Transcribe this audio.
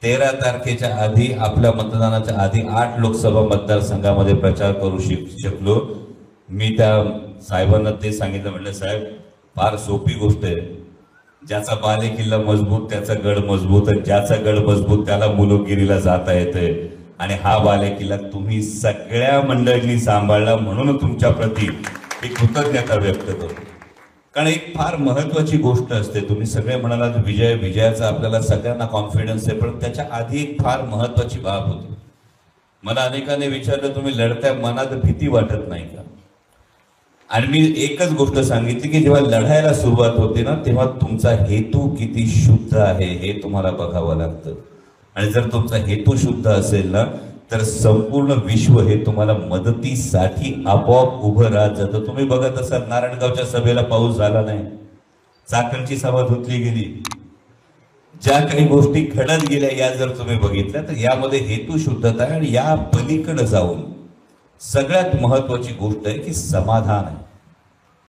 13 तारखेच्या आधी आपल्या मतदानाच्या आधी 8 लोकसभा मतदारसंघामध्ये प्रचार करू शकलो। मी त्या साहेबांना ते सांगितलं, म्हटलं साहेब फार सोपी गोष्ट आहे, ज्याचा बाले किल्ला मजबूत त्याचा गड मजबूत, आणि ज्याचा गड मजबूत त्याला मुलुकगिरीला जाता येते, आणि हा बाले किल्ला तुम्ही सगळ्या मंडळींनी सांभाळला, म्हणून तुमच्या प्रती मी कृतज्ञता व्यक्त करतो। कारण एक फार महत्वाची गोष्ट असते, तुम्ही सगळे म्हणालात विजयाचा आपल्याला सगळ्यांना कॉन्फिडन्स आहे, पण त्याच्या आधी एक फार महत्वाची बाब होती। मला अनेकांनी विचारलं तुम्ही लढत्या मनात भीती वाटत नाही का? आणि मी एकच गोष्ट सांगितली की जेव्हा लढायला सुरुवात होते ना, तेव्हा तुमचा हेतू किती शुद्ध आहे हे तुम्हाला बघावं लागतं। आणि जर तुमचा हेतू शुद्ध असेल ना, तर संपूर्ण विश्व हे तुम्हाला मदतीसाठी आपोआप उभं राहत जातं। तुम्ही बघत असाल नारायणगावच्या सभेला पाऊस झाला नाही, चाकणची सभा धुतली गेली, ज्या काही गोष्टी घडत गेल्या या जर तुम्ही बघितल्या तर यामध्ये हेतू शुद्धता आहे। आणि या पलीकडे जाऊन सगळ्यात महत्वाची गोष्ट आहे की समाधान आहे।